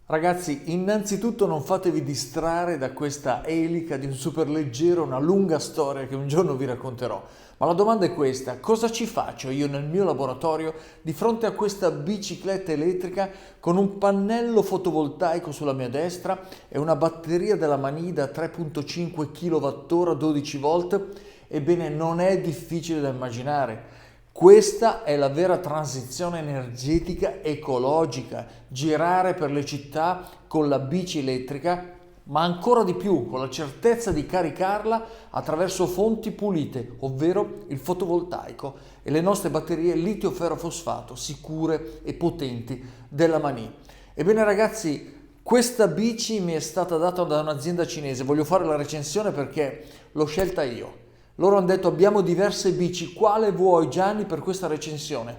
Ragazzi, innanzitutto non fatevi distrarre da questa elica di un superleggero, una lunga storia che un giorno vi racconterò. Ma la domanda è questa: cosa ci faccio io nel mio laboratorio di fronte a questa bicicletta elettrica con un pannello fotovoltaico sulla mia destra e una batteria della Mani da 3,5 kWh 12 volt? Ebbene, non è difficile da immaginare. Questa è la vera transizione energetica ecologica, girare per le città con la bici elettrica, ma ancora di più con la certezza di caricarla attraverso fonti pulite, ovvero il fotovoltaico e le nostre batterie litio-ferrofosfato sicure e potenti della Mani. Ebbene ragazzi, questa bici mi è stata data da un'azienda cinese, voglio fare la recensione perché l'ho scelta io. Loro hanno detto: abbiamo diverse bici, quale vuoi Gianni per questa recensione?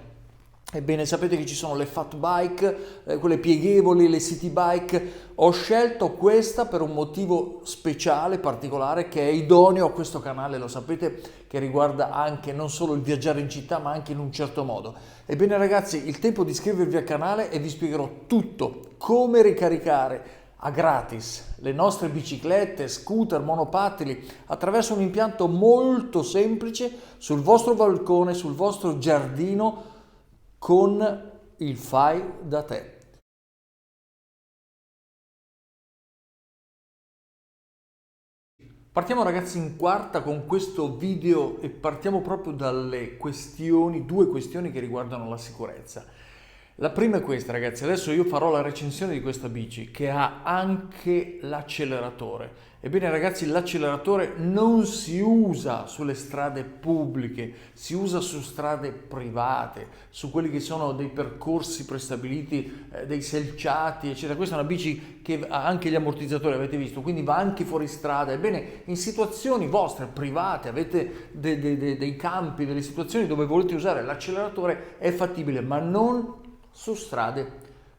Ebbene, sapete che ci sono le fat bike, quelle pieghevoli, le city bike. Ho scelto questa per un motivo speciale, particolare, che è idoneo a questo canale, lo sapete, che riguarda anche non solo il viaggiare in città, ma anche in un certo modo. Ebbene ragazzi, il tempo di iscrivervi al canale e vi spiegherò tutto, come ricaricare a gratis le nostre biciclette, scooter, monopattini attraverso un impianto molto semplice sul vostro balcone, sul vostro giardino con il fai da te. Partiamo ragazzi in quarta con questo video e partiamo proprio dalle questioni, due questioni che riguardano la sicurezza. La prima è questa ragazzi, adesso io farò la recensione di questa bici che ha anche l'acceleratore. Ebbene ragazzi, l'acceleratore non si usa sulle strade pubbliche, si usa su strade private, su quelli che sono dei percorsi prestabiliti, dei selciati, eccetera. Questa è una bici che ha anche gli ammortizzatori, avete visto, quindi va anche fuori strada. Ebbene, in situazioni vostre, private, avete dei campi, delle situazioni dove volete usare l'acceleratore, è fattibile, ma non su strade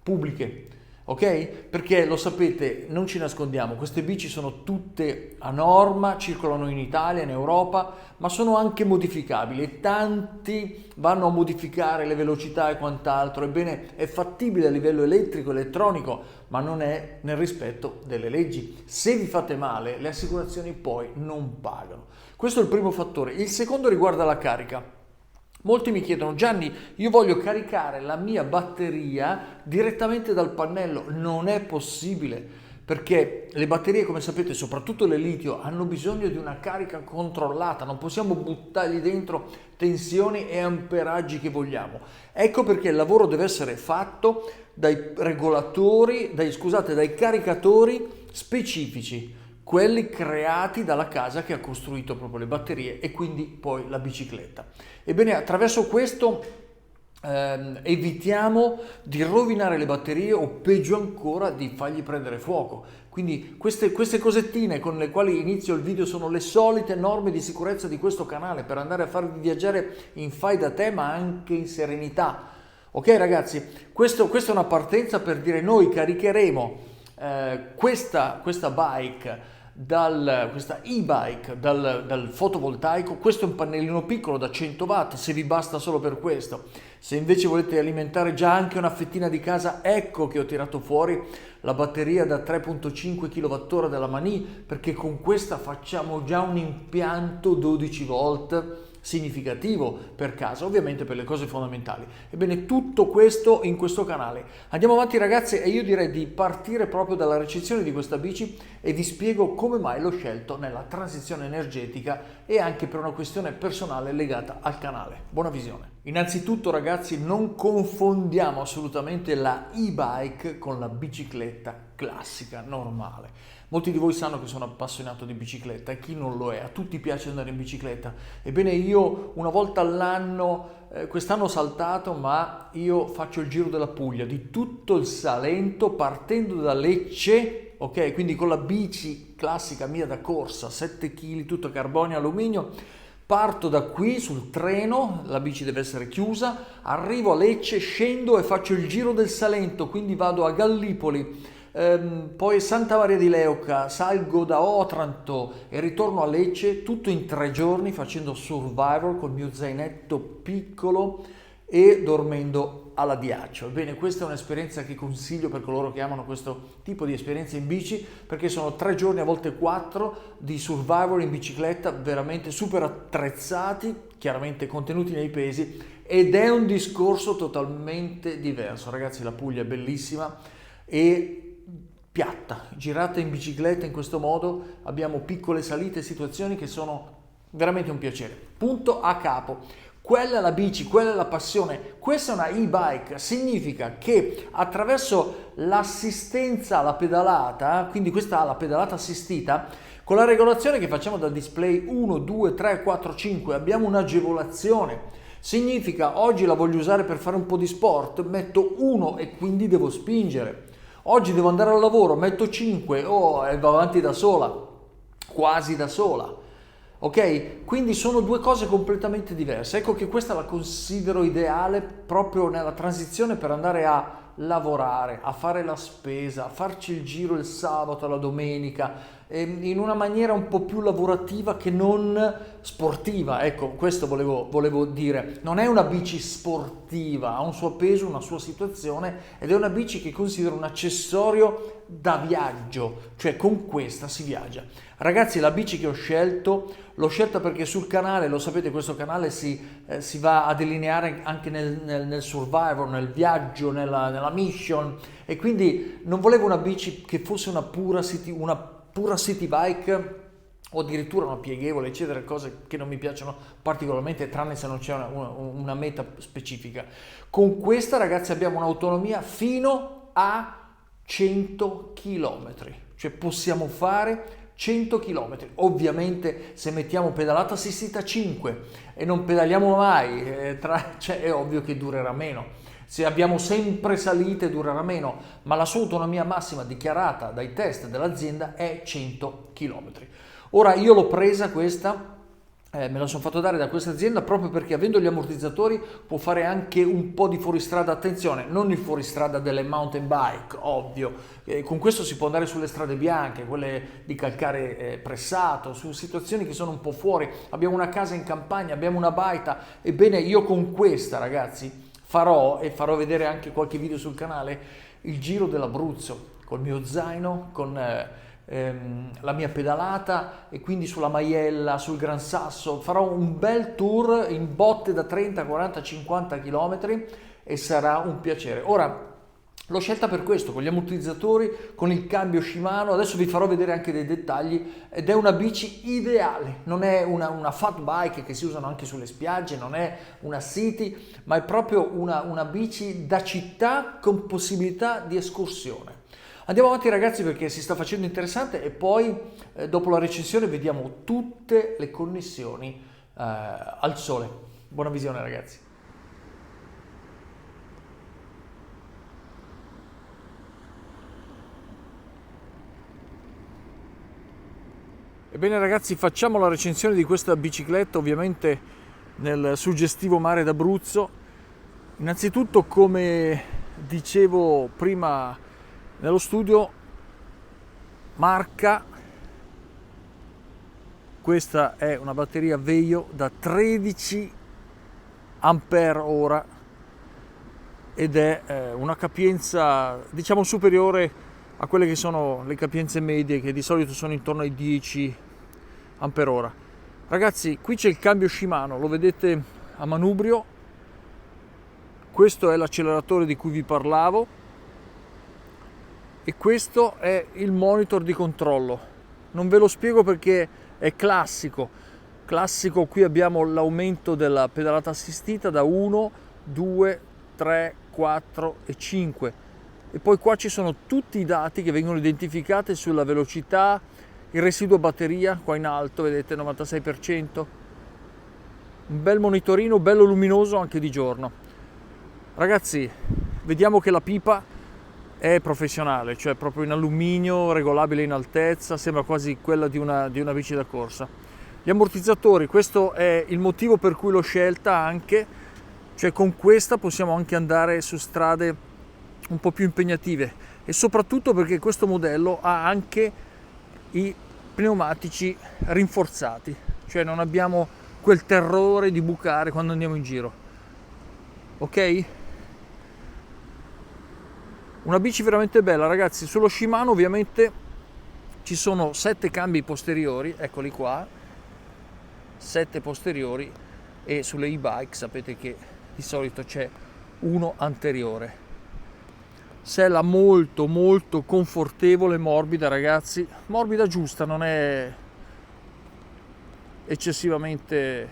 pubbliche, ok? Perché lo sapete, non ci nascondiamo, queste bici sono tutte a norma, circolano in Italia, in Europa, ma sono anche modificabili e tanti vanno a modificare le velocità e quant'altro. Ebbene, è fattibile a livello elettrico, elettronico, ma non è nel rispetto delle leggi. Se vi fate male, le assicurazioni poi non pagano. Questo è il primo fattore. Il secondo riguarda la carica. Molti mi chiedono: Gianni, io voglio caricare la mia batteria direttamente dal pannello. Non è possibile perché le batterie, come sapete, soprattutto le litio, hanno bisogno di una carica controllata. Non possiamo buttargli dentro tensioni e amperaggi che vogliamo. Ecco perché il lavoro deve essere fatto dai regolatori, dai caricatori specifici, quelli creati dalla casa che ha costruito proprio le batterie e quindi poi la bicicletta. Ebbene, attraverso questo evitiamo di rovinare le batterie o peggio ancora di fargli prendere fuoco. Quindi queste cosettine con le quali inizio il video sono le solite norme di sicurezza di questo canale per andare a farvi viaggiare in fai da te ma anche in serenità. Ok ragazzi, questa è una partenza per dire: noi caricheremo questa bike questa e-bike dal fotovoltaico. Questo è un pannellino piccolo da 100 watt, se vi basta solo per questo. Se invece volete alimentare già anche una fettina di casa, ecco che ho tirato fuori la batteria da 3,5 kWh della Mani, perché con questa facciamo già un impianto 12 volt significativo per casa, ovviamente per le cose fondamentali. Ebbene, tutto questo in questo canale. Andiamo avanti ragazzi e io direi di partire proprio dalla recensione di questa bici e vi spiego come mai l'ho scelto nella transizione energetica e anche per una questione personale legata al canale. Buona visione. Innanzitutto ragazzi, non confondiamo assolutamente la e-bike con la bicicletta classica, normale. Molti di voi sanno che sono appassionato di bicicletta e chi non lo è, a tutti piace andare in bicicletta. Ebbene, io una volta all'anno, quest'anno ho saltato, ma io faccio il giro della Puglia, di tutto il Salento, partendo da Lecce, ok? Quindi con la bici classica mia da corsa, 7 kg, tutto carbonio e alluminio. Parto da qui sul treno, la bici deve essere chiusa, arrivo a Lecce, scendo e faccio il giro del Salento, quindi vado a Gallipoli, poi Santa Maria di Leuca, salgo da Otranto e ritorno a Lecce, tutto in 3 giorni facendo survival col mio zainetto piccolo e dormendo all'addiaccio. Ebbene, questa è un'esperienza che consiglio per coloro che amano questo tipo di esperienze in bici, perché sono 3 giorni, a volte 4, di survival in bicicletta, veramente super attrezzati, chiaramente contenuti nei pesi, ed è un discorso totalmente diverso. Ragazzi, la Puglia è bellissima e piatta, girata in bicicletta in questo modo, abbiamo piccole salite e situazioni che sono veramente un piacere. Punto a capo. Quella è la bici, quella è la passione, questa è una e-bike, significa che attraverso l'assistenza alla pedalata, quindi questa ha la pedalata assistita, con la regolazione che facciamo dal display 1, 2, 3, 4, 5, abbiamo un'agevolazione. Significa, oggi la voglio usare per fare un po' di sport, metto 1 e quindi devo spingere. Oggi devo andare al lavoro, metto 5, e va avanti da sola, quasi da sola. Ok? Quindi sono 2 cose completamente diverse. Ecco che questa la considero ideale proprio nella transizione per andare a lavorare, a fare la spesa, a farci il giro il sabato, la domenica, in una maniera un po' più lavorativa che non sportiva. Ecco, questo volevo dire. Non è una bici sportiva, ha un suo peso, una sua situazione, ed è una bici che considero un accessorio da viaggio, cioè con questa si viaggia. Ragazzi, la bici che ho scelto, l'ho scelta perché sul canale, lo sapete, questo canale si va a delineare anche nel survival, nel viaggio, nella mission, e quindi non volevo una bici che fosse una pura city bike o addirittura una pieghevole, eccetera, cose che non mi piacciono particolarmente, tranne se non c'è una meta specifica. Con questa, ragazzi, abbiamo un'autonomia fino a 100 km, cioè possiamo fare 100 km. Ovviamente se mettiamo pedalata assistita 5 e non pedaliamo mai, cioè è ovvio che durerà meno. Se abbiamo sempre salite durerà meno, ma la sua autonomia massima dichiarata dai test dell'azienda è 100 km. Ora io l'ho presa questa, me la sono fatto dare da questa azienda proprio perché, avendo gli ammortizzatori, può fare anche un po' di fuoristrada. Attenzione, non il fuoristrada delle mountain bike, ovvio, con questo si può andare sulle strade bianche, quelle di calcare pressato, su situazioni che sono un po' fuori. Abbiamo una casa in campagna, abbiamo una baita. Ebbene, io con questa, ragazzi, farò vedere anche qualche video sul canale, il giro dell'Abruzzo col mio zaino, con la mia pedalata, e quindi sulla Maiella, sul Gran Sasso. Farò un bel tour in botte da 30, 40, 50 km e sarà un piacere. Ora, l'ho scelta per questo, con gli ammortizzatori, con il cambio Shimano. Adesso vi farò vedere anche dei dettagli, ed è una bici ideale. Non è una fat bike che si usano anche sulle spiagge, non è una city, ma è proprio una bici da città con possibilità di escursione. Andiamo avanti, ragazzi, perché si sta facendo interessante, e poi dopo la recensione vediamo tutte le connessioni al sole. Buona visione, ragazzi. Ebbene, ragazzi, facciamo la recensione di questa bicicletta, ovviamente nel suggestivo mare d'Abruzzo. Innanzitutto, come dicevo prima nello studio, marca, questa è una batteria Veio da 13 ampere ora ed è una capienza, diciamo, superiore a quelle che sono le capienze medie, che di solito sono intorno ai 10 ampere ora. Ragazzi, qui c'è il cambio Shimano, lo vedete a manubrio. Questo è l'acceleratore di cui vi parlavo, e questo è il monitor di controllo. Non ve lo spiego perché è classico. Qui abbiamo l'aumento della pedalata assistita da 1, 2, 3, 4 e 5, e poi qua ci sono tutti i dati che vengono identificati sulla velocità, il residuo batteria qua in alto, vedete, 96%. Un bel monitorino, bello luminoso anche di giorno. Ragazzi, vediamo che la pipa è professionale, cioè proprio in alluminio, regolabile in altezza, sembra quasi quella di una bici da corsa. Gli ammortizzatori, questo è il motivo per cui l'ho scelta anche, cioè con questa possiamo anche andare su strade un po' più impegnative, e soprattutto perché questo modello ha anche i pneumatici rinforzati, cioè non abbiamo quel terrore di bucare quando andiamo in giro. Ok? Una bici veramente bella, ragazzi. Sullo Shimano ovviamente ci sono 7 cambi posteriori, eccoli qua, 7 posteriori, e sulle e-bike sapete che di solito c'è uno anteriore. Sella molto molto confortevole, morbida, ragazzi, morbida giusta, non è eccessivamente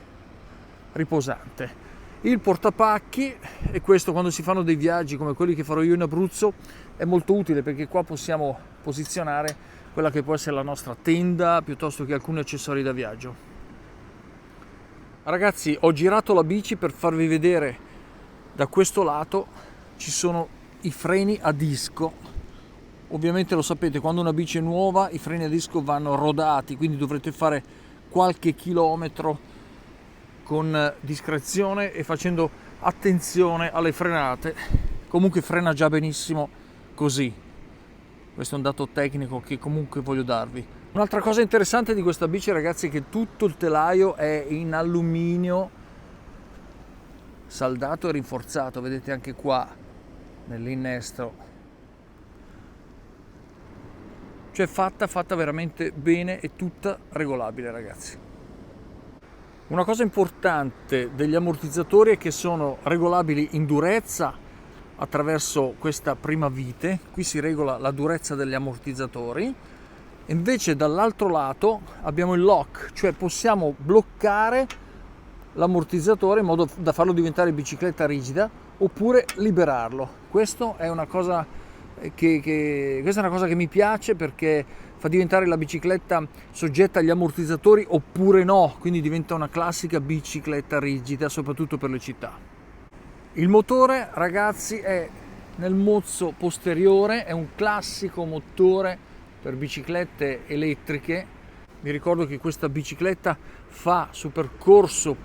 riposante. Il portapacchi, e questo quando si fanno dei viaggi come quelli che farò io in Abruzzo è molto utile, perché qua possiamo posizionare quella che può essere la nostra tenda piuttosto che alcuni accessori da viaggio. Ragazzi, ho girato la bici per farvi vedere da questo lato. Ci sono i freni a disco. Ovviamente lo sapete, quando una bici è nuova i freni a disco vanno rodati, quindi dovrete fare qualche chilometro con discrezione e facendo attenzione alle frenate. Comunque frena già benissimo così. Questo è un dato tecnico che comunque voglio darvi. Un'altra cosa interessante di questa bici, ragazzi, è che tutto il telaio è in alluminio saldato e rinforzato, vedete anche qua nell'innesto, cioè fatta veramente bene e tutta regolabile, ragazzi. Una cosa importante degli ammortizzatori è che sono regolabili in durezza attraverso questa prima vite. Qui si regola la durezza degli ammortizzatori. Invece dall'altro lato abbiamo il lock, cioè possiamo bloccare l'ammortizzatore in modo da farlo diventare bicicletta rigida oppure liberarlo. Questa è una cosa che mi piace, perché fa diventare la bicicletta soggetta agli ammortizzatori oppure no, quindi diventa una classica bicicletta rigida, soprattutto per le città. Il motore, ragazzi, è nel mozzo posteriore, è un classico motore per biciclette elettriche. Vi ricordo che questa bicicletta fa su percorso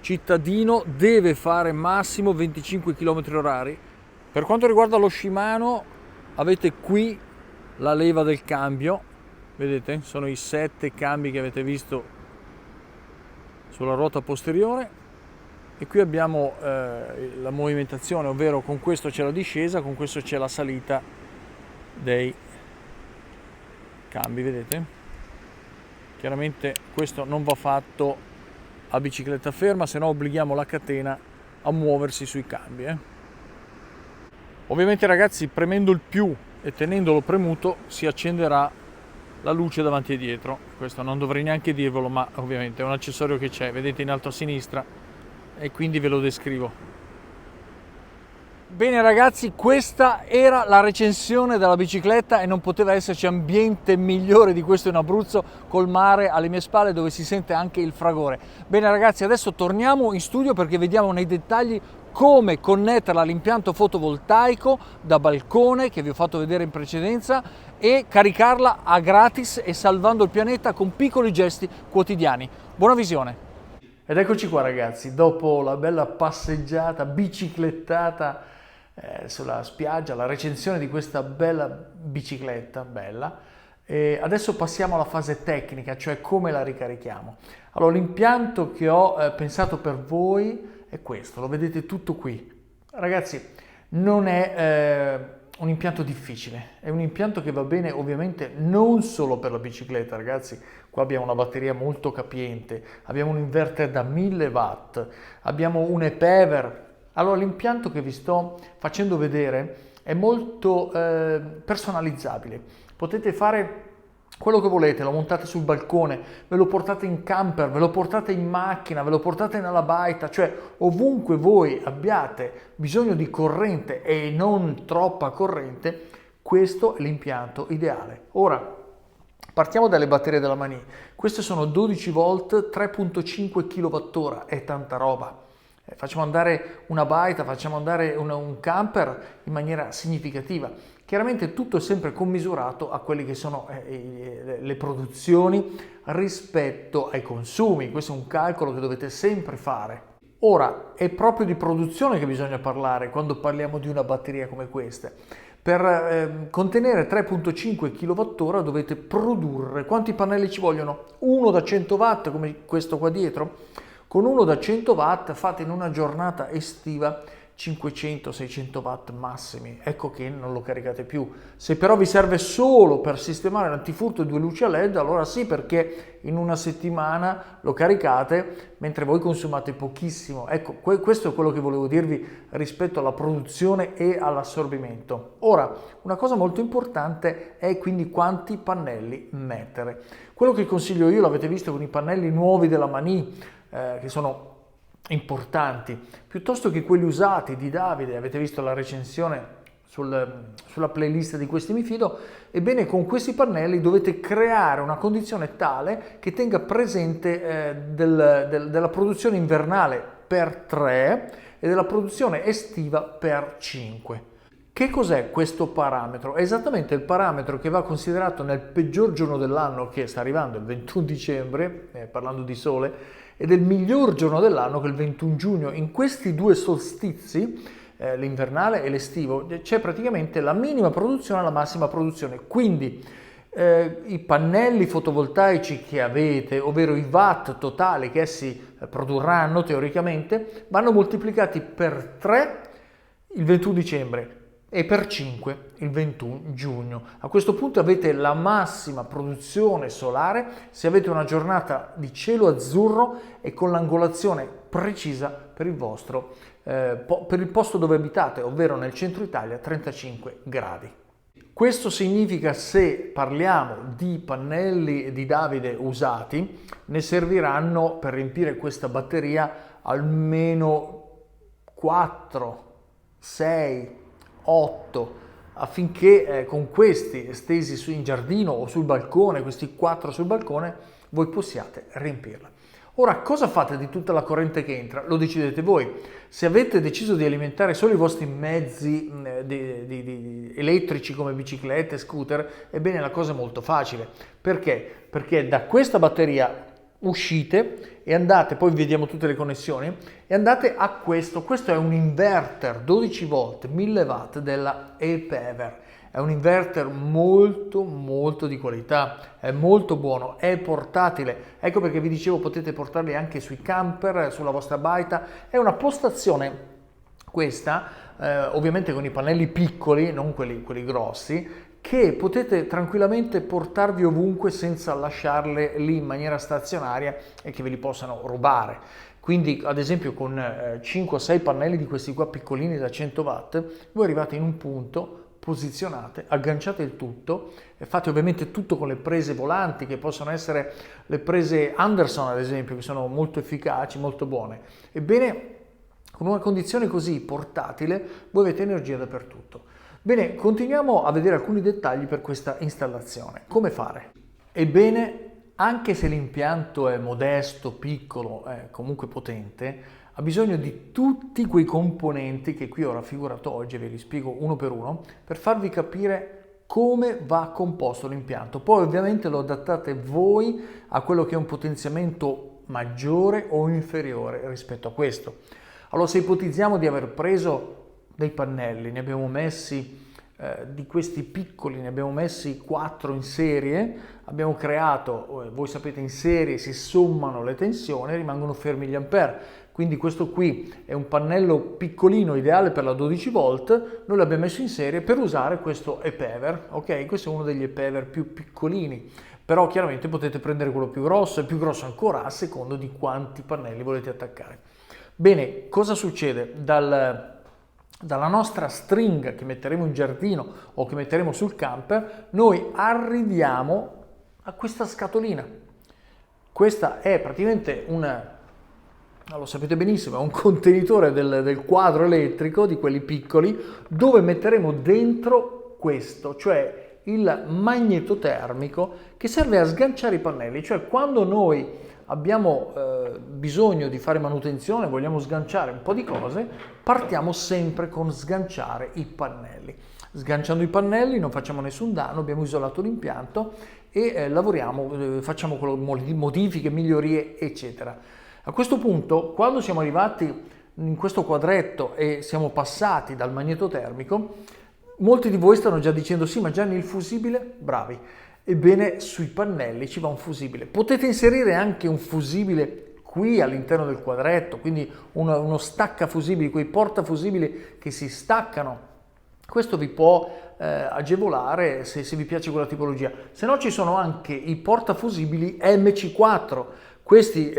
cittadino, deve fare massimo 25 km/h. Per quanto riguarda lo Shimano, avete qui la leva del cambio, vedete? Sono i 7 cambi che avete visto sulla ruota posteriore, e qui abbiamo la movimentazione, ovvero con questo c'è la discesa, con questo c'è la salita dei cambi, vedete? Chiaramente questo non va fatto a bicicletta ferma, se no obblighiamo la catena a muoversi sui cambi. Ovviamente, ragazzi, premendo il più e tenendolo premuto si accenderà la luce davanti e dietro. Questo non dovrei neanche dirvelo, ma ovviamente è un accessorio che c'è, vedete in alto a sinistra, e quindi ve lo descrivo. Bene, ragazzi, questa era la recensione della bicicletta e non poteva esserci ambiente migliore di questo in Abruzzo, col mare alle mie spalle, dove si sente anche il fragore. Bene, ragazzi, adesso torniamo in studio perché vediamo nei dettagli come connetterla all'impianto fotovoltaico da balcone che vi ho fatto vedere in precedenza e caricarla a gratis e salvando il pianeta con piccoli gesti quotidiani. Buona visione! Ed eccoci qua, ragazzi, dopo la bella passeggiata, biciclettata sulla spiaggia, la recensione di questa bella bicicletta, bella. E adesso passiamo alla fase tecnica, cioè come la ricarichiamo. Allora, l'impianto che ho pensato per voi è questo, lo vedete tutto qui. Ragazzi, non è un impianto difficile, è un impianto che va bene ovviamente non solo per la bicicletta, ragazzi. Qua abbiamo una batteria molto capiente, abbiamo un inverter da 1000 watt, abbiamo un e-Power. Allora, l'impianto che vi sto facendo vedere è molto personalizzabile. Potete fare quello che volete, lo montate sul balcone, ve lo portate in camper, ve lo portate in macchina, ve lo portate nella baita, cioè ovunque voi abbiate bisogno di corrente e non troppa corrente, questo è l'impianto ideale. Ora, partiamo dalle batterie della Mani. Queste sono 12 volt, 3.5 kWh, è tanta roba. Facciamo andare una baita, facciamo andare un camper in maniera significativa. Chiaramente tutto è sempre commisurato a quelle che sono le produzioni rispetto ai consumi. Questo è un calcolo che dovete sempre fare. Ora, è proprio di produzione che bisogna parlare quando parliamo di una batteria come questa. Per contenere 3.5 kWh dovete produrre. Quanti pannelli ci vogliono? Uno da 100 watt come questo qua dietro? Con uno da 100 watt fate in una giornata estiva 500-600 watt massimi, ecco che non lo caricate più. Se però vi serve solo per sistemare l'antifurto e 2 luci a LED, allora sì, perché in una settimana lo caricate mentre voi consumate pochissimo. Ecco, questo è quello che volevo dirvi rispetto alla produzione e all'assorbimento. Ora, una cosa molto importante è quindi quanti pannelli mettere. Quello che consiglio io, l'avete visto con i pannelli nuovi della Mani, che sono importanti, piuttosto che quelli usati di Davide, avete visto la recensione sulla playlist di Questi mi fido, ebbene con questi pannelli dovete creare una condizione tale che tenga presente della produzione invernale per 3 e della produzione estiva per 5. Che cos'è questo parametro? È esattamente il parametro che va considerato nel peggior giorno dell'anno, che sta arrivando il 21 dicembre, parlando di sole, ed è il miglior giorno dell'anno, che è il 21 giugno. In questi 2 solstizi, l'invernale e l'estivo, c'è praticamente la minima produzione e la massima produzione. Quindi i pannelli fotovoltaici che avete, ovvero i watt totali che essi produrranno teoricamente, vanno moltiplicati per 3 il 21 dicembre e per 5 il 21 giugno. A questo punto avete la massima produzione solare se avete una giornata di cielo azzurro e con l'angolazione precisa per il vostro per il posto dove abitate, ovvero nel centro Italia 35 gradi. Questo significa, se parliamo di pannelli di Davide usati, ne serviranno per riempire questa batteria almeno 4, 6, 8, affinché con questi stesi in giardino o sul balcone, questi 4 sul balcone, voi possiate riempirla. Ora, cosa fate di tutta la corrente che entra? Lo decidete voi. Se avete deciso di alimentare solo i vostri mezzi elettrici come biciclette, scooter, ebbene la cosa è molto facile. Perché? Perché da questa batteria uscite e andate, poi vediamo tutte le connessioni, e andate a questo è un inverter 12 volt 1000 watt della ePever. È un inverter molto di qualità, è molto buono, è portatile, ecco perché vi dicevo potete portarli anche sui camper, sulla vostra baita. È una postazione questa, ovviamente con i pannelli piccoli, non quelli grossi, che potete tranquillamente portarvi ovunque senza lasciarle lì in maniera stazionaria e che ve li possano rubare. Quindi ad esempio con 5 o 6 pannelli di questi qua piccolini da 100 watt, voi arrivate in un punto, posizionate, agganciate il tutto e fate ovviamente tutto con le prese volanti, che possono essere le prese Anderson ad esempio, che sono molto efficaci, molto buone. Ebbene, con una condizione così portatile voi avete energia dappertutto. Bene, continuiamo a vedere alcuni dettagli per questa installazione. Come fare? Ebbene, anche se l'impianto è modesto, piccolo, comunque potente, ha bisogno di tutti quei componenti che qui ho raffigurato oggi, ve li spiego uno per uno, per farvi capire come va composto l'impianto. Poi ovviamente lo adattate voi a quello che è un potenziamento maggiore o inferiore rispetto a questo. Allora, se ipotizziamo di aver preso dei pannelli, ne abbiamo messi di questi piccoli, ne abbiamo messi 4 in serie, abbiamo creato, voi sapete in serie si sommano le tensioni e rimangono fermi gli ampere. Quindi questo qui è un pannello piccolino, ideale per la 12 volt, noi l'abbiamo messo in serie per usare questo ePever, ok? Questo è uno degli ePever più piccolini, però chiaramente potete prendere quello più grosso e più grosso ancora a secondo di quanti pannelli volete attaccare. Bene, cosa succede? Dalla nostra stringa che metteremo in giardino o che metteremo sul camper, noi arriviamo a questa scatolina. Questa è praticamente lo sapete benissimo, è un contenitore del quadro elettrico, di quelli piccoli, dove metteremo dentro questo, cioè il magnetotermico che serve a sganciare i pannelli. Cioè quando noi abbiamo bisogno di fare manutenzione, vogliamo sganciare un po' di cose, partiamo sempre con sganciare i pannelli. Sganciando i pannelli non facciamo nessun danno, abbiamo isolato l'impianto e lavoriamo, facciamo modifiche, migliorie, eccetera. A questo punto, quando siamo arrivati in questo quadretto e siamo passati dal magnetotermico, molti di voi stanno già dicendo: sì, ma Gianni, il fusibile? Bravi. Ebbene, sui pannelli ci va un fusibile. Potete inserire anche un fusibile qui all'interno del quadretto, quindi uno staccafusibili, quei portafusibili che si staccano. Questo vi può agevolare se vi piace quella tipologia. Se no ci sono anche i portafusibili MC4. Questi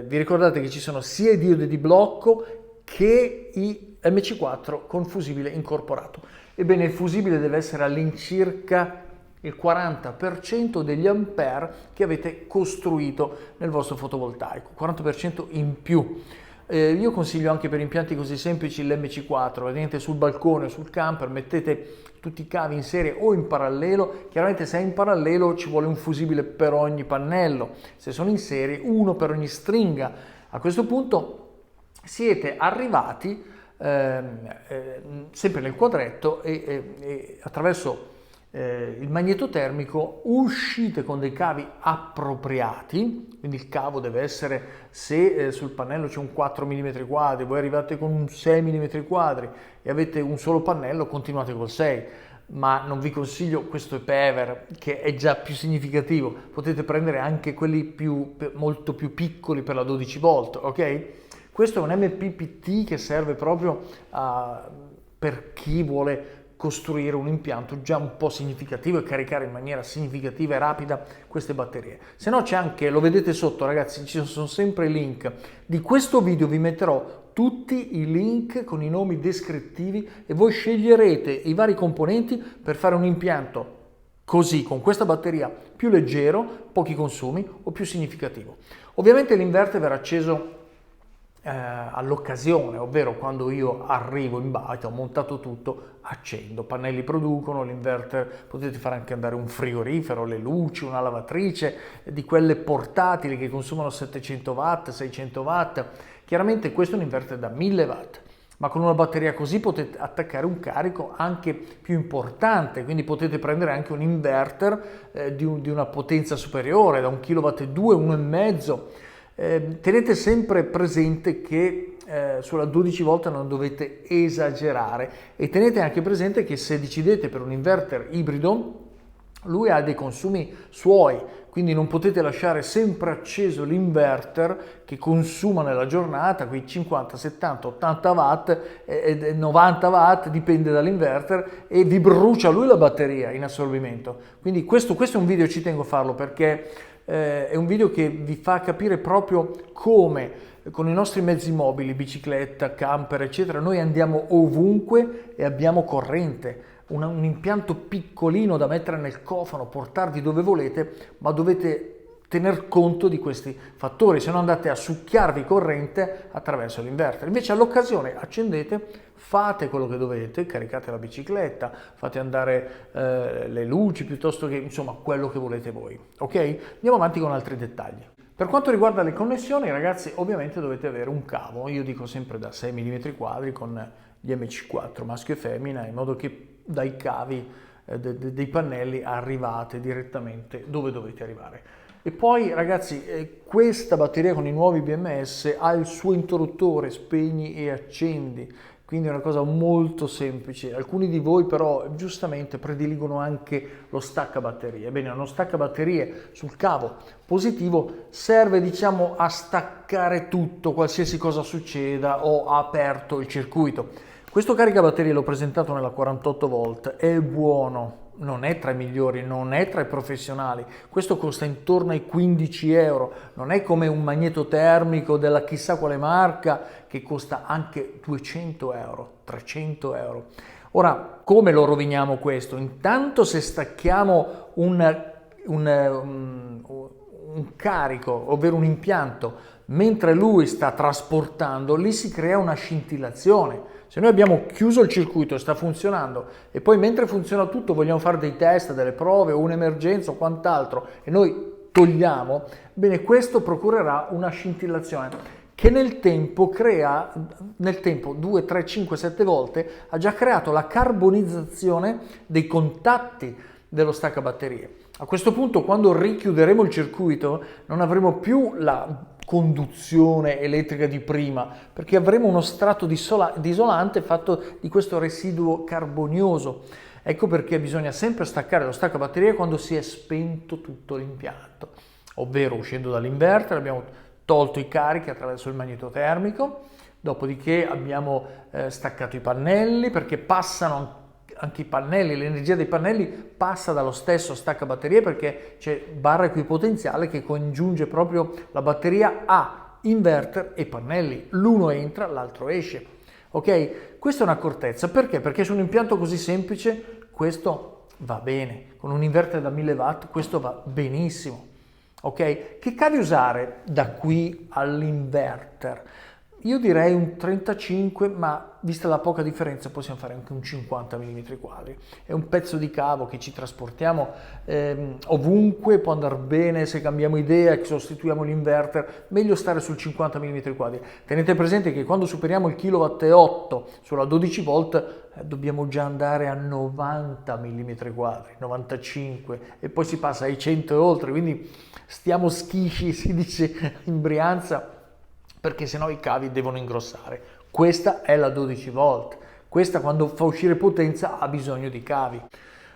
vi ricordate che ci sono sia i diodi di blocco che i MC4 con fusibile incorporato. Ebbene, il fusibile deve essere all'incirca il 40% degli ampere che avete costruito nel vostro fotovoltaico, 40% in più. Io consiglio anche per impianti così semplici l'MC4, praticamente sul balcone o sul camper mettete tutti i cavi in serie o in parallelo. Chiaramente se è in parallelo ci vuole un fusibile per ogni pannello, se sono in serie uno per ogni stringa. A questo punto siete arrivati sempre nel quadretto e attraverso il magneto termico uscite con dei cavi appropriati, quindi il cavo deve essere, se sul pannello c'è un 4 mm quadri, voi arrivate con un 6 mm quadri e avete un solo pannello, continuate col 6, ma non vi consiglio questo EPEVER che è già più significativo, potete prendere anche quelli molto più piccoli per la 12 volt, ok? Questo è un MPPT che serve proprio per chi vuole costruire un impianto già un po' significativo e caricare in maniera significativa e rapida queste batterie. Se no c'è anche, lo vedete sotto ragazzi, ci sono sempre i link. Di questo video vi metterò tutti i link con i nomi descrittivi e voi sceglierete i vari componenti per fare un impianto così, con questa batteria più leggero, pochi consumi o più significativo. Ovviamente l'inverter verrà acceso all'occasione, ovvero quando io arrivo in baita, ho montato tutto, accendo, pannelli producono, l'inverter potete fare anche andare un frigorifero, le luci, una lavatrice, di quelle portatili che consumano 700 watt, 600 watt, chiaramente questo è un inverter da 1000 watt, ma con una batteria così potete attaccare un carico anche più importante, quindi potete prendere anche un inverter di una potenza superiore, da 1,2 kW, 1,5 kW. Tenete sempre presente che sulla 12 volt non dovete esagerare e tenete anche presente che se decidete per un inverter ibrido lui ha dei consumi suoi, quindi non potete lasciare sempre acceso l'inverter che consuma nella giornata quei 50, 70, 80 watt e 90 watt, dipende dall'inverter, e vi brucia lui la batteria in assorbimento. Quindi questo è un video, ci tengo a farlo perché è un video che vi fa capire proprio come con i nostri mezzi mobili, bicicletta, camper, eccetera, noi andiamo ovunque e abbiamo corrente, un impianto piccolino da mettere nel cofano, portarvi dove volete, ma dovete tener conto di questi fattori, se no andate a succhiarvi corrente attraverso l'inverter. Invece all'occasione accendete, fate quello che dovete, caricate la bicicletta, fate andare le luci piuttosto che insomma quello che volete voi, ok? Andiamo avanti con altri dettagli. Per quanto riguarda le connessioni, ragazzi, ovviamente dovete avere un cavo, io dico sempre da 6 mm quadri con gli MC4 maschio e femmina, in modo che dai cavi dei pannelli arrivate direttamente dove dovete arrivare. E poi ragazzi, questa batteria con i nuovi BMS ha il suo interruttore spegni e accendi, quindi è una cosa molto semplice. Alcuni di voi però giustamente prediligono anche lo staccabatterie. Ebbene, uno staccabatterie sul cavo positivo serve, diciamo, a staccare tutto, qualsiasi cosa succeda, o ha aperto il circuito. Questo caricabatterie l'ho presentato nella 48 volt, è buono, non è tra i migliori, non è tra i professionali, questo costa intorno ai 15 euro, non è come un magneto termico della chissà quale marca che costa anche 200 euro, 300 euro. Ora, come lo roviniamo questo? Intanto se stacchiamo un carico, ovvero un impianto, mentre lui sta trasportando, lì si crea una scintillazione. Se noi abbiamo chiuso il circuito e sta funzionando e poi mentre funziona tutto vogliamo fare dei test, delle prove o un'emergenza o quant'altro e noi togliamo, bene, questo procurerà una scintillazione che nel tempo 2, 3, 5, 7 volte ha già creato la carbonizzazione dei contatti dello staccabatterie. A questo punto, quando richiuderemo il circuito, non avremo più la conduzione elettrica di prima, perché avremo uno strato di isolante fatto di questo residuo carbonioso. Ecco perché bisogna sempre staccare lo staccabatterie quando si è spento tutto l'impianto, ovvero uscendo dall'inverter abbiamo tolto i carichi attraverso il magnetotermico, dopodiché abbiamo staccato i pannelli perché passano anche i pannelli, l'energia dei pannelli passa dallo stesso stacca batterie perché c'è barra equipotenziale che congiunge proprio la batteria a inverter e pannelli. L'uno entra, l'altro esce. Ok? Questa è un'accortezza. Perché? Perché su un impianto così semplice questo va bene. Con un inverter da 1000 watt questo va benissimo. Ok? Che cavi usare da qui all'inverter? Io direi un 35, ma vista la poca differenza possiamo fare anche un 50 mm quadri. È un pezzo di cavo che ci trasportiamo ovunque, può andare bene se cambiamo idea e sostituiamo l'inverter, meglio stare sul 50 mm quadri. Tenete presente che quando superiamo il 1,8 kW sulla 12 volt dobbiamo già andare a 90 mm quadri, 95 e poi si passa ai 100 e oltre, quindi stiamo schisci, si dice in Brianza, perché sennò i cavi devono ingrossare. Questa è la 12 volt, questa quando fa uscire potenza ha bisogno di cavi.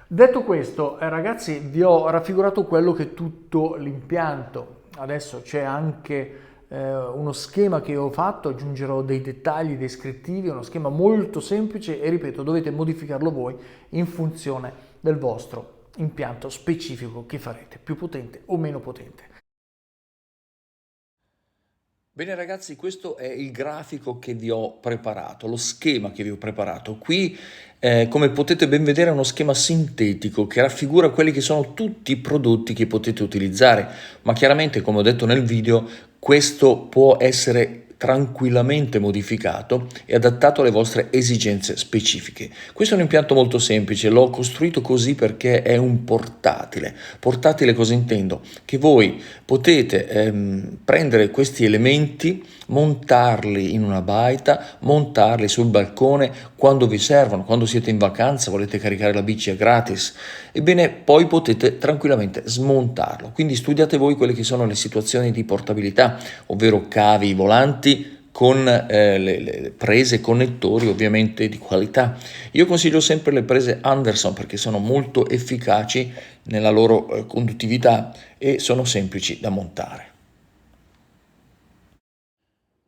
Detto questo, ragazzi, vi ho raffigurato quello che è tutto l'impianto. Adesso c'è anche uno schema che ho fatto, aggiungerò dei dettagli descrittivi, uno schema molto semplice e ripeto, dovete modificarlo voi in funzione del vostro impianto specifico che farete, più potente o meno potente. Bene ragazzi, questo è il grafico che vi ho preparato, lo schema che vi ho preparato. Qui, come potete ben vedere, è uno schema sintetico che raffigura quelli che sono tutti i prodotti che potete utilizzare, ma chiaramente, come ho detto nel video, questo può essere tranquillamente modificato e adattato alle vostre esigenze specifiche. Questo è un impianto molto semplice, l'ho costruito così perché è un portatile. Portatile cosa intendo? Che voi potete prendere questi elementi, montarli in una baita, montarli sul balcone quando vi servono, quando siete in vacanza, volete caricare la bici a gratis, ebbene poi potete tranquillamente smontarlo. Quindi studiate voi quelle che sono le situazioni di portabilità, ovvero cavi, volanti, con le prese connettori ovviamente di qualità. Io consiglio sempre le prese Anderson perché sono molto efficaci nella loro conduttività e sono semplici da montare.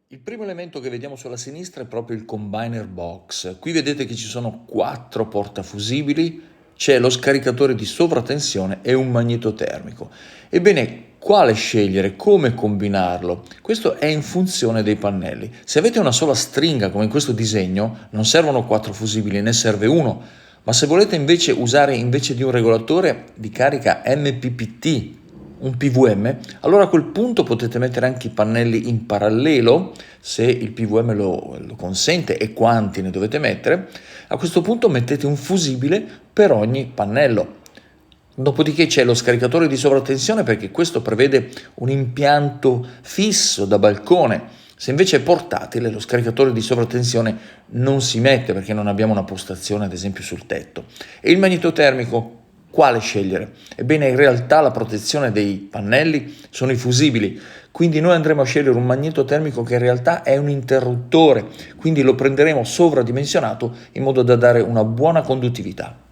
Il primo elemento che vediamo sulla sinistra è proprio il combiner box. Qui vedete che ci sono 4 portafusibili, c'è lo scaricatore di sovratensione e un magnetotermico. Ebbene, quale scegliere, come combinarlo? Questo è in funzione dei pannelli. Se avete una sola stringa come in questo disegno, non servono 4 fusibili, ne serve uno. Ma se volete invece usare invece di un regolatore di carica MPPT, un PVM, allora a quel punto potete mettere anche i pannelli in parallelo, se il PVM lo consente e quanti ne dovete mettere. A questo punto mettete un fusibile per ogni pannello. Dopodiché c'è lo scaricatore di sovratensione perché questo prevede un impianto fisso da balcone. Se invece è portatile, lo scaricatore di sovratensione non si mette perché non abbiamo una postazione ad esempio sul tetto. E il magnetotermico, quale scegliere? Ebbene, in realtà la protezione dei pannelli sono i fusibili, quindi noi andremo a scegliere un magnetotermico che in realtà è un interruttore, quindi lo prenderemo sovradimensionato in modo da dare una buona conduttività.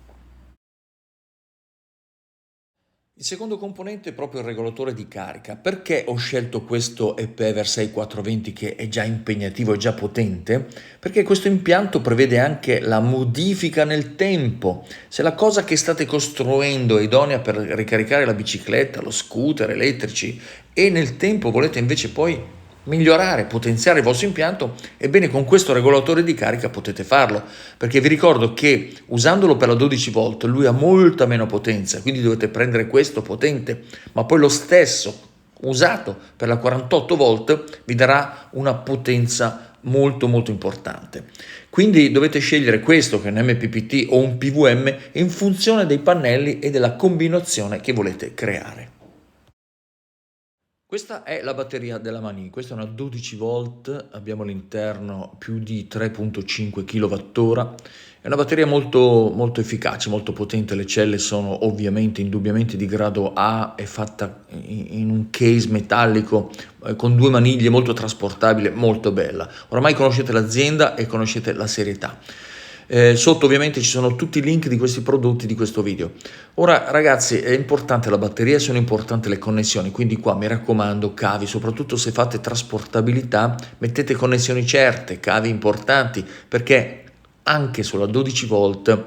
Il secondo componente è proprio il regolatore di carica. Perché ho scelto questo EPEVER 6420 che è già impegnativo e già potente? Perché questo impianto prevede anche la modifica nel tempo. Se la cosa che state costruendo è idonea per ricaricare la bicicletta, lo scooter elettrici e nel tempo volete invece poi migliorare, potenziare il vostro impianto, ebbene con questo regolatore di carica potete farlo, perché vi ricordo che usandolo per la 12 volt lui ha molta meno potenza, quindi dovete prendere questo potente, ma poi lo stesso usato per la 48 volt vi darà una potenza molto importante. Quindi dovete scegliere questo che è un MPPT o un PVM in funzione dei pannelli e della combinazione che volete creare. Questa è la batteria della Mani, questa è una 12 volt, abbiamo all'interno più di 3,5 kWh, è una batteria molto efficace, molto potente, le celle sono ovviamente indubbiamente di grado A, è fatta in un case metallico con 2 maniglie, molto trasportabile, molto bella. Oramai conoscete l'azienda e conoscete la serietà. Sotto ovviamente ci sono tutti i link di questi prodotti di questo video. Ora ragazzi, è importante la batteria, sono importanti le connessioni, quindi qua mi raccomando cavi, soprattutto se fate trasportabilità, mettete connessioni certe, cavi importanti, perché anche sulla 12 volt,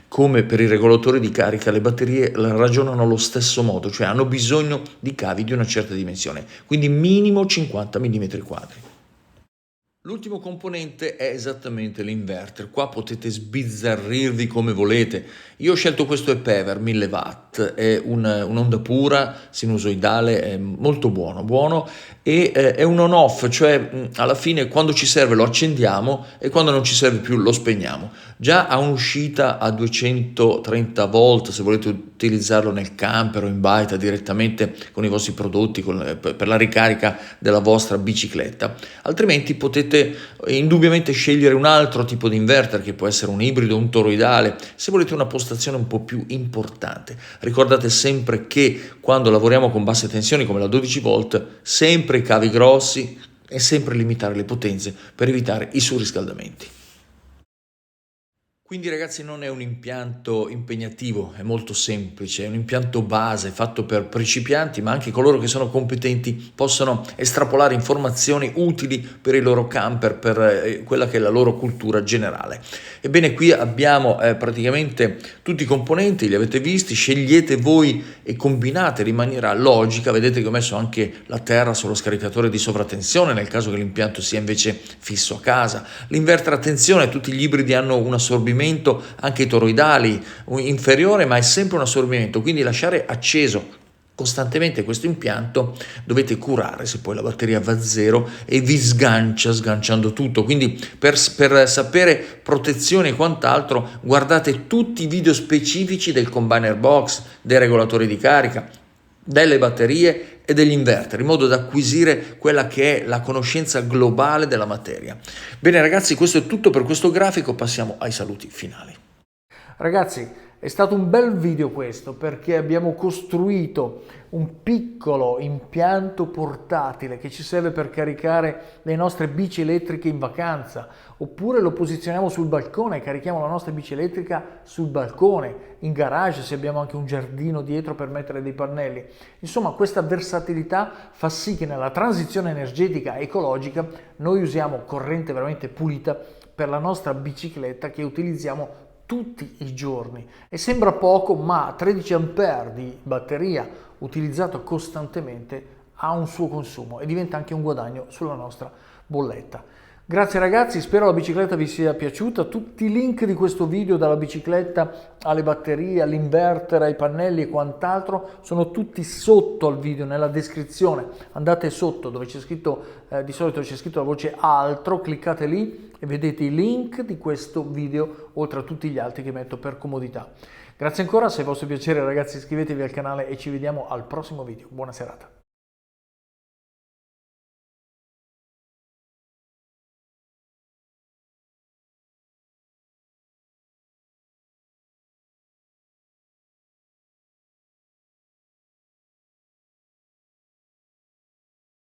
come per i regolatori di carica, le batterie ragionano allo stesso modo, cioè hanno bisogno di cavi di una certa dimensione, quindi minimo 50 mm quadri. L'ultimo componente è esattamente l'inverter. Qua potete sbizzarrirvi come volete. Io ho scelto questo EPEVER 1000 watt, è un'onda pura sinusoidale, è molto buono e è un on-off, cioè alla fine quando ci serve lo accendiamo e quando non ci serve più lo spegniamo. Già ha un'uscita a 230 volt se volete utilizzarlo nel camper o in baita direttamente con i vostri prodotti per la ricarica della vostra bicicletta. Altrimenti potete indubbiamente scegliere un altro tipo di inverter che può essere un ibrido, un toroidale, se volete una postazione un po' più importante. Ricordate sempre che quando lavoriamo con basse tensioni come la 12 volt, sempre i cavi grossi e sempre limitare le potenze per evitare i surriscaldamenti. Quindi ragazzi non è un impianto impegnativo, è molto semplice, è un impianto base fatto per principianti, ma anche coloro che sono competenti possono estrapolare informazioni utili per i loro camper, per quella che è la loro cultura generale. Ebbene qui abbiamo praticamente tutti i componenti, li avete visti, scegliete voi e combinateli in maniera logica. Vedete che ho messo anche la terra sullo scaricatore di sovratensione nel caso che l'impianto sia invece fisso a casa. L'inverter, attenzione, tutti gli ibridi hanno un assorbimento, anche i toroidali inferiore, ma è sempre un assorbimento, quindi lasciare acceso costantemente questo impianto dovete curare se poi la batteria va a zero e vi sganciando tutto. Quindi per sapere protezione e quant'altro guardate tutti i video specifici del combiner box, dei regolatori di carica, delle batterie e degli inverter, in modo da acquisire quella che è la conoscenza globale della materia. Bene ragazzi, questo è tutto per questo grafico, passiamo ai saluti finali. Ragazzi, è stato un bel video questo perché abbiamo costruito un piccolo impianto portatile che ci serve per caricare le nostre bici elettriche in vacanza, oppure lo posizioniamo sul balcone e carichiamo la nostra bici elettrica sul balcone, in garage se abbiamo anche un giardino dietro per mettere dei pannelli. Insomma, questa versatilità fa sì che nella transizione energetica ecologica noi usiamo corrente veramente pulita per la nostra bicicletta che utilizziamo tutti i giorni e sembra poco, ma 13 ampere di batteria utilizzato costantemente ha un suo consumo e diventa anche un guadagno sulla nostra bolletta. Grazie ragazzi, spero la bicicletta vi sia piaciuta. Tutti i link di questo video, dalla bicicletta alle batterie, all'inverter, ai pannelli e quant'altro, sono tutti sotto al video, nella descrizione. Andate sotto dove c'è scritto, di solito c'è scritto la voce altro, cliccate lì e vedete i link di questo video, oltre a tutti gli altri che metto per comodità. Grazie ancora, se è vostro piacere ragazzi iscrivetevi al canale e ci vediamo al prossimo video. Buona serata.